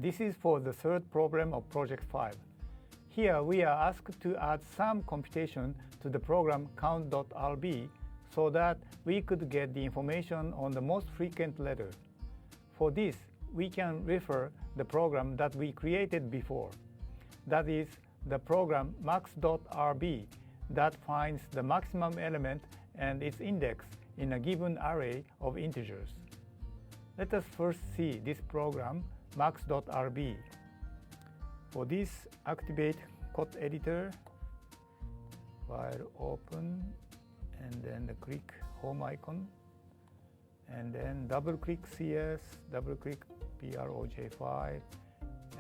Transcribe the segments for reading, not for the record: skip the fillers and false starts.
This is for the third problem of Project 5. Here we are asked to add some computation to the program count.rb so that we could get the information on the most frequent letter. For this, we can refer the program that we created before. That is the program max.rb that finds the maximum element and its index in a given array of integers. Let us first see this program max.rb. For this, activate code editor, file open, and then click home icon, and then double-click CS, double-click project5,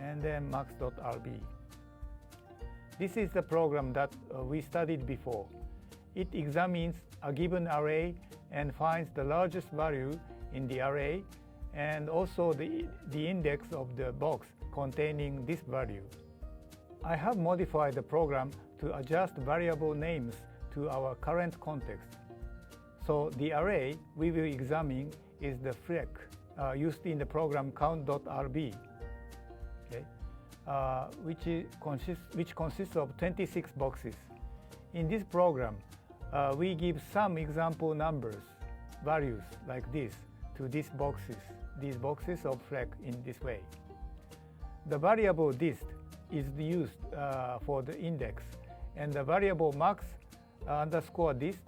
and then max.rb. This is the program that we studied before. It examines a given array and finds the largest value in the array and also the index of the box containing this value. I have modified the program to adjust variable names to our current context. So the array we will examine is the FLEC used in the program count.rb, okay? which consists of 26 boxes. In this program, we give some example numbers, values like this, to these boxes of FLEC in this way. The variable dist is used for the index, and the variable max underscore dist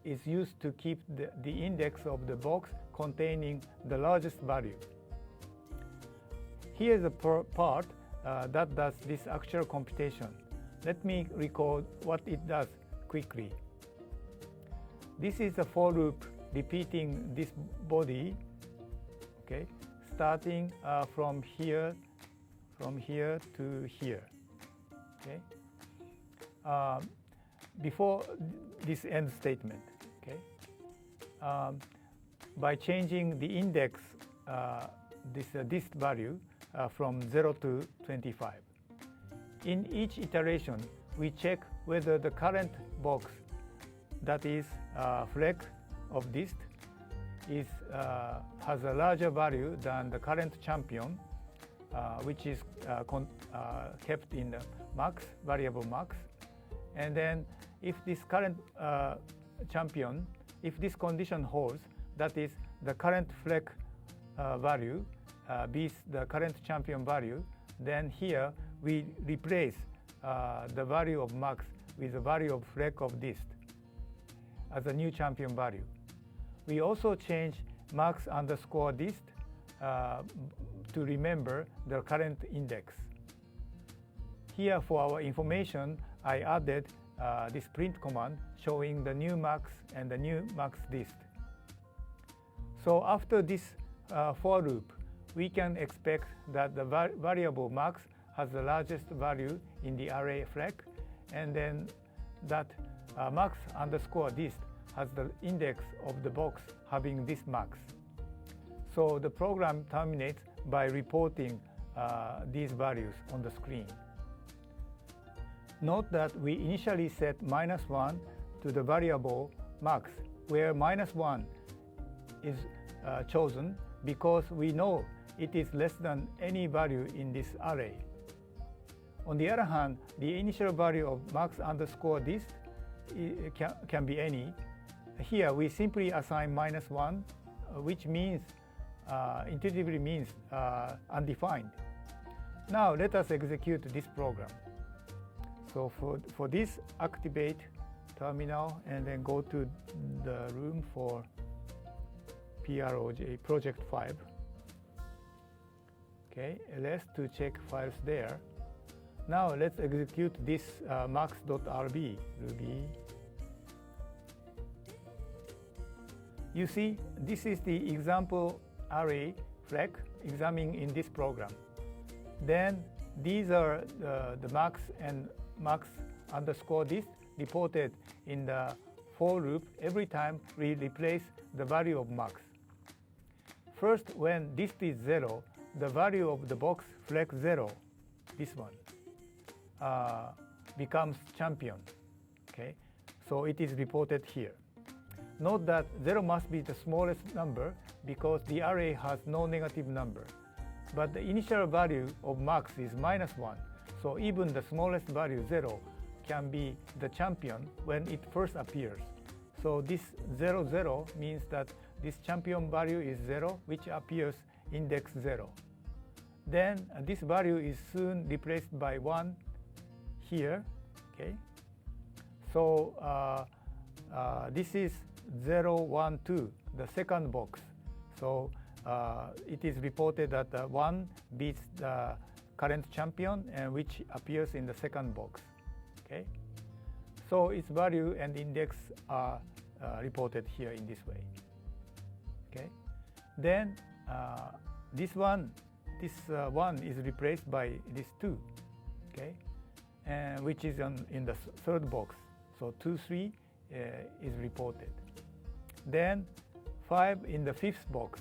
is used to keep the index of the box containing the largest value. Here is the part that does this actual computation. Let me recall what it does quickly. This is a for loop repeating this body, okay, starting from here to here, okay, before this end statement, okay. By changing the index, this dist value from 0 to 25. In each iteration, we check whether the current box, that is FLEC of dist, has a larger value than the current champion, which is kept in the max, variable max. And then if this current champion, if this condition holds, that is the current FLEC value beats the current champion value, then here we replace the value of max with the value of FLEC of dist as a new champion value. We also change max underscore dist to remember the current index. Here for our information, I added this print command showing the new max and the new max dist. So after this for loop, we can expect that the variable max has the largest value in the array FLEC, and then that max underscore dist has the index of the box having this max. So the program terminates by reporting these values on the screen. Note that we initially set -1 to the variable max, where -1 is chosen because we know it is less than any value in this array. On the other hand, the initial value of max underscore dist can be any. Here we simply assign -1, which means intuitively means undefined. Now let us execute this program. So for this, activate terminal and then go to the room for project 5. Okay, ls to check files there. Now let's execute this max.rb Ruby. You see, this is the example array FLEC examining in this program. Then these are the max and max underscore dist reported in the for loop every time we replace the value of max. First, when dist is 0, the value of the box FLEC 0, this one, becomes champion. Okay, so it is reported here. Note that 0 must be the smallest number because the array has no negative number. but the initial value of max is -1. So even the smallest value 0 can be the champion when it first appears. So this 0, 0 means that this champion value is 0, which appears index 0. Then this value is soon replaced by 1 here. Okay. So this is 0, 1, 2, the second box. So it is reported that 1 beats the current champion, and which appears in the second box. Okay. So its value and index are reported here in this way. Okay. Then this one is replaced by this 2. Okay. And which is in the third box. So 2, 3 is reported. Then 5 in the fifth box,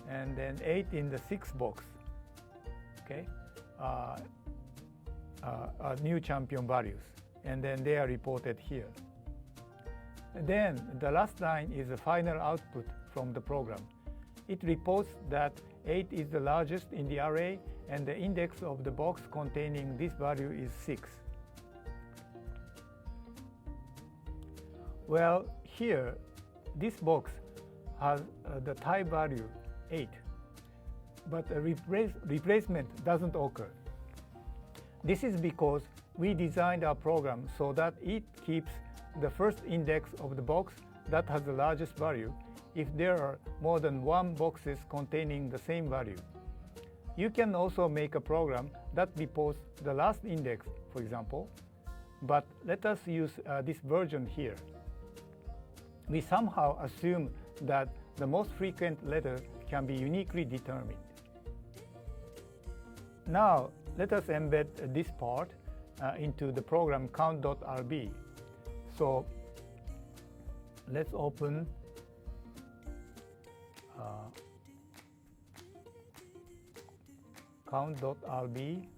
and then 8 in the sixth box. Okay, new champion values, and then they are reported here. And then the last line is the final output from the program. It reports that 8 is the largest in the array, and the index of the box containing this value is 6. Well, here, this box has the type value 8, but a replacement doesn't occur. This is because we designed our program so that it keeps the first index of the box that has the largest value if there are more than 1 boxes containing the same value. You can also make a program that reports the last index, for example, but let us use this version here. We somehow assume that the most frequent letter can be uniquely determined. Now, let us embed this part into the program count.rb. So, let's open count.rb.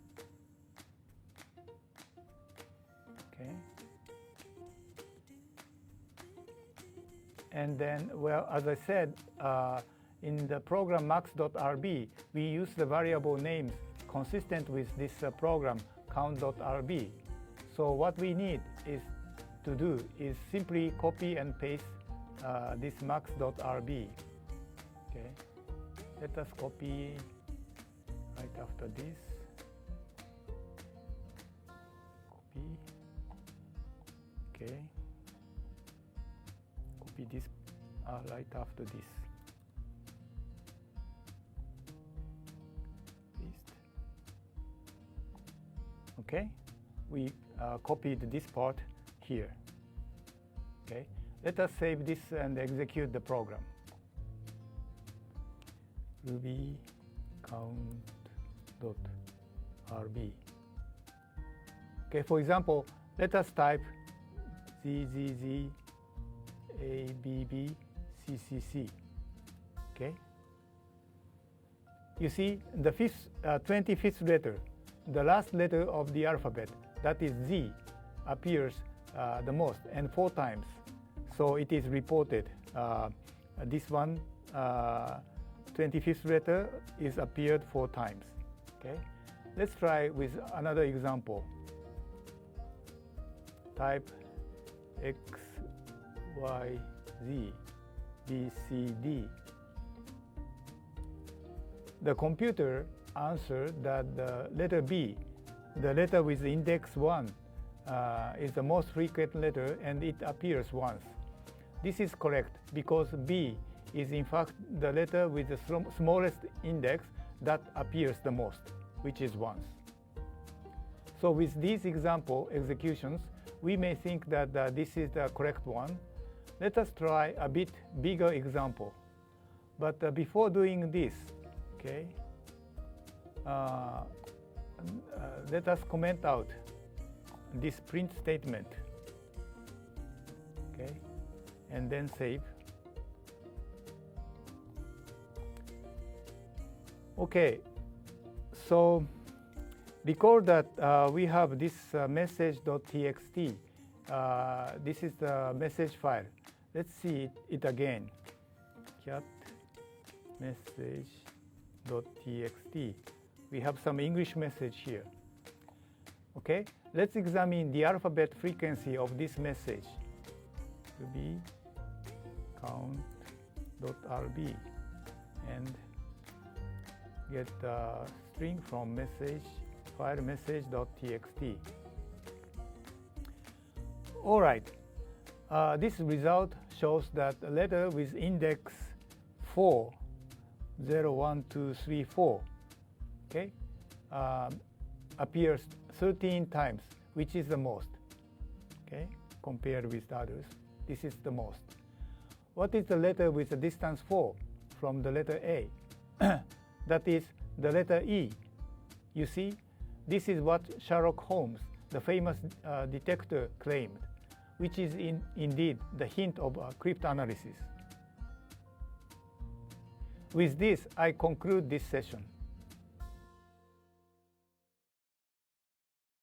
Okay. And then, well, as I said, in the program max.rb, we use the variable names consistent with this program count.rb. So what we need to do is simply copy and paste this max.rb. Okay, let us copy right after this. Copy. Okay. Copy this right after this. Paste. Okay, we copied this part here. Okay, let us save this and execute the program. Ruby count.rb. Okay, for example, let us type ZZZ ABB CCC. Okay. You see the 25th letter, the last letter of the alphabet, that is Z, appears the most and 4 times. So it is reported. This one, 25th letter, is appeared 4 times. Okay. Let's try with another example. Type X, Y, Z, B, C, D. The computer answered that the letter B, the letter with the index 1, is the most frequent letter, and it appears once. This is correct because B is in fact the letter with the smallest index that appears the most, which is once. So with these example executions, we may think that this is the correct one. Let us try a bit bigger example. But before doing this, okay, let us comment out this print statement. Okay, and then save. Okay, so recall that we have this message.txt. This is the message file. Let's see it again. Cat message count.txt. We have some English message here. Okay, let's examine the alphabet frequency of this message. To be count.rb and get the string from message file message.txt. All right, this result shows that a letter with index 4, 0, 1, 2, 3, 4, okay, appears 13 times, which is the most, okay, compared with others. This is the most. What is the letter with the distance 4 from the letter A? That is the letter E. You see, this is what Sherlock Holmes, the famous detective, claimed, which is indeed the hint of cryptanalysis. With this, I conclude this session.